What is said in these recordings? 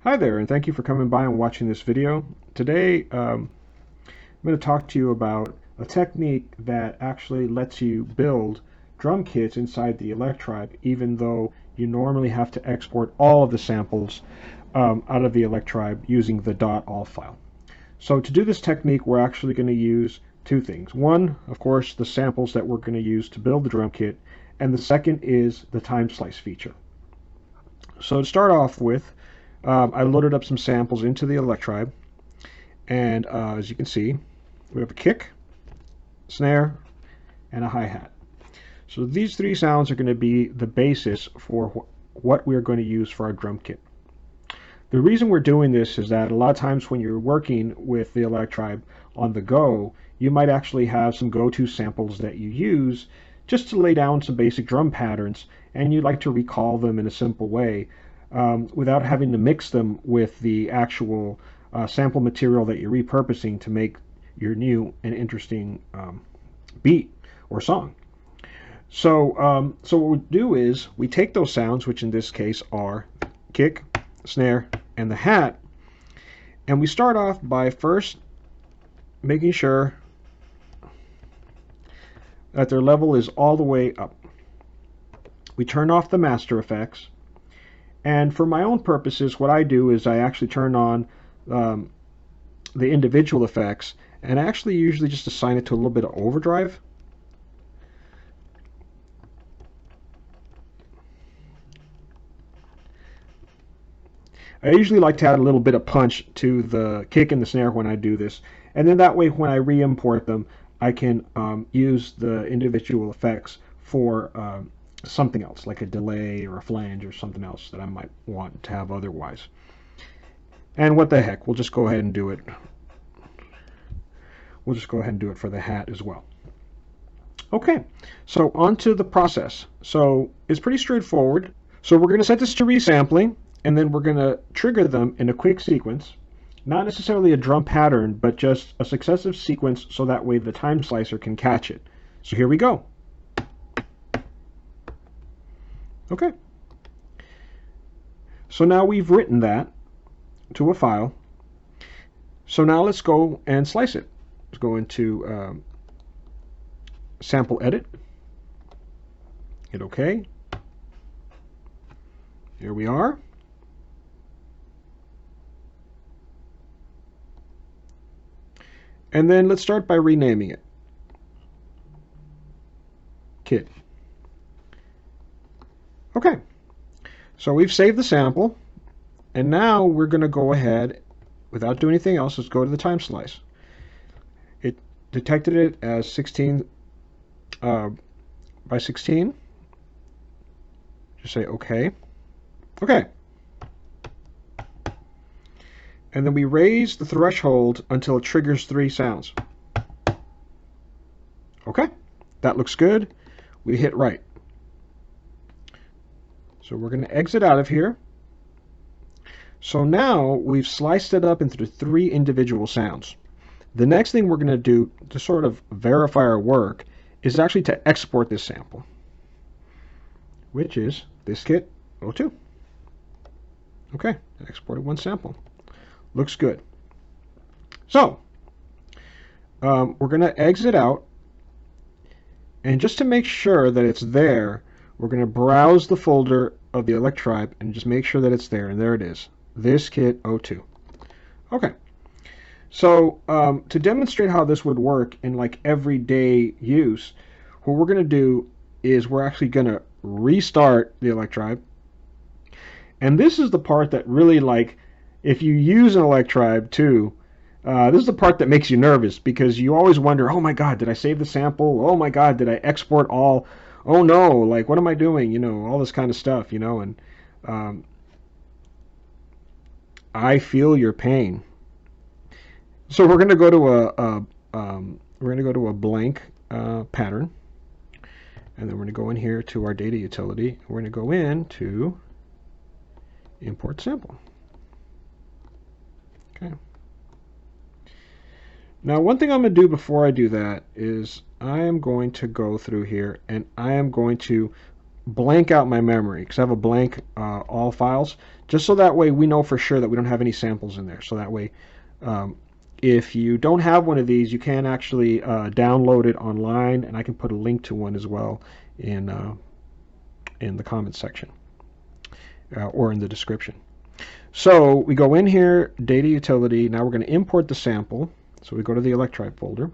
Hi there, and thank you for coming by and watching this video. Today, I'm going to talk to you about a technique that actually lets you build drum kits inside the Electribe, even though you normally have to export all of the samples out of the Electribe using the .all file. So to do this technique, we're actually going to use two things. One, of course, the samples that we're going to use to build the drum kit, and the second is the time slice feature. So to start off with, I loaded up some samples into the Electribe, and as you can see, we have a kick, snare, and a hi-hat. So these three sounds are going to be the basis for what we're going to use for our drum kit. The reason we're doing this is that a lot of times when you're working with the Electribe on the go, you might actually have some go-to samples that you use just to lay down some basic drum patterns, and you'd like to recall them in a simple way without having to mix them with the actual sample material that you're repurposing to make your new and interesting beat or song. So what we do is we take those sounds, which in this case are kick, snare, and the hat, and we start off by first making sure that their level is all the way up. We turn off the master effects, and for my own purposes, what I do is I actually turn on the individual effects, and I actually usually just assign it to a little bit of overdrive. I usually like to add a little bit of punch to the kick and the snare when I do this, and then that way when I re-import them, I can use the individual effects for something else, like a delay or a flange or something else that I might want to have otherwise. And what the heck, we'll just go ahead and do it. We'll just go ahead and do it for the hat as well. Okay, so on to the process. So it's pretty straightforward. So we're going to set this to resampling, and then we're going to trigger them in a quick sequence. Not necessarily a drum pattern, but just a successive sequence so that way the time slicer can catch it. So here we go. Okay. So now we've written that to a file. So now let's go and slice it. Let's go into sample edit. Hit OK. Here we are. And then let's start by renaming it. Kit. Okay. So we've saved the sample. And now we're going to go ahead, without doing anything else, let's go to the time slice. It detected it as 16 by 16. Just say OK. OK. And then we raise the threshold until it triggers 3 sounds. Okay, that looks good. We hit right. So we're going to exit out of here. So now we've sliced it up into 3 individual sounds. The next thing we're going to do to sort of verify our work is actually to export this sample, which is this kit 02. Okay, I exported 1 sample. Looks good. So we're going to exit out, and just to make sure that it's there, we're going to browse the folder of the Electribe and just make sure that it's there, and there it is. This kit 02. Okay. So to demonstrate how this would work in like everyday use, what we're going to do is we're actually going to restart the Electribe, and this is the part that really, like, if you use an Electribe too, this is the part that makes you nervous, because you always wonder, oh my god, did I save the sample? Oh my god, did I export all? Oh no, like, what am I doing? You know, all this kind of stuff, you know, and I feel your pain. So we're going to go to a blank pattern, and then we're going to go in here to our data utility. We're going to go into import sample. Okay. Now, one thing I'm going to do before I do that is I am going to go through here and I am going to blank out my memory because I have a blank all files, just so that way we know for sure that we don't have any samples in there. So that way, um, if you don't have one of these, you can actually download it online, and I can put a link to one as well in the comments section or in the description. So we go in here, data utility. Now we're going to import the sample. So we go to the Electribe folder.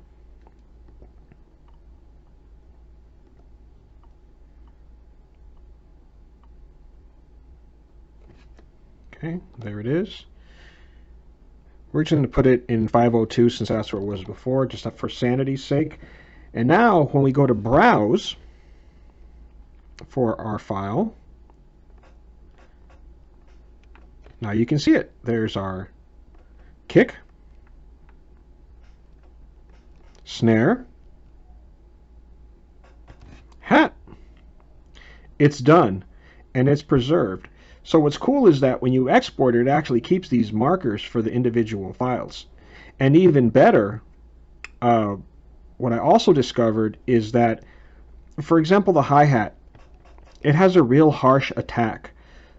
Okay, there it is. We're just going to put it in 502 since that's where it was before, just for sanity's sake. And now when we go to browse for our file, now you can see it. There's our kick, snare, hat. It's done, and it's preserved. So what's cool is that when you export it, it actually keeps these markers for the individual files. And even better, what I also discovered is that, for example, the hi-hat, it has a real harsh attack.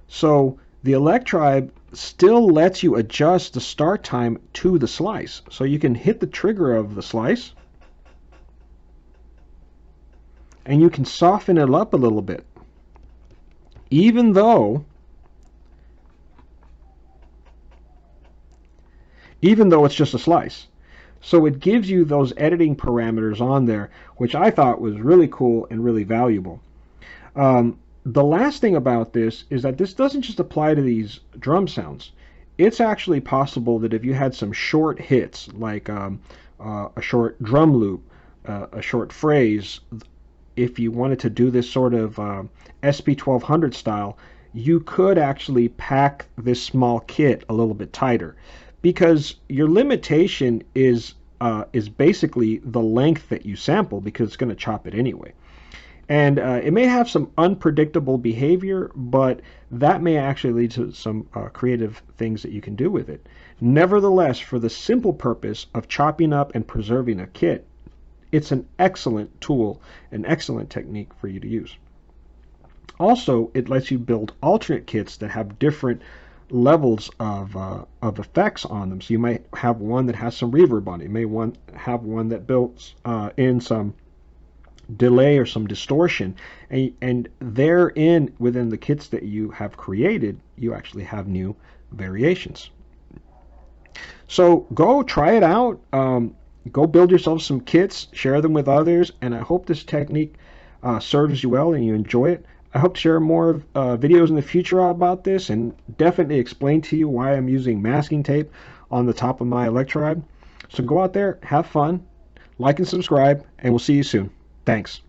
So the Electribe still lets you adjust the start time to the slice. So you can hit the trigger of the slice, and you can soften it up a little bit. Even though it's just a slice. So it gives you those editing parameters on there, which I thought was really cool and really valuable. The last thing about this is that this doesn't just apply to these drum sounds. It's actually possible that if you had some short hits, like a short drum loop, a short phrase, if you wanted to do this sort of SP1200 style, you could actually pack this small kit a little bit tighter, because your limitation is basically the length that you sample, because it's going to chop it anyway. And it may have some unpredictable behavior, but that may actually lead to some creative things that you can do with it. Nevertheless, for the simple purpose of chopping up and preserving a kit, it's an excellent tool, an excellent technique for you to use. Also, it lets you build alternate kits that have different levels of effects on them. So you might have one that has some reverb on it. You may have one that builds in some delay or some distortion, and therein, within the kits that you have created, you actually have new variations. So go try it out. Go build yourself some kits, share them with others, and I hope this technique serves you well and you enjoy it. I hope to share more videos in the future about this, and definitely explain to you why I'm using masking tape on the top of my Electribe. So go out there, have fun, like and subscribe, and we'll see you soon. Thanks.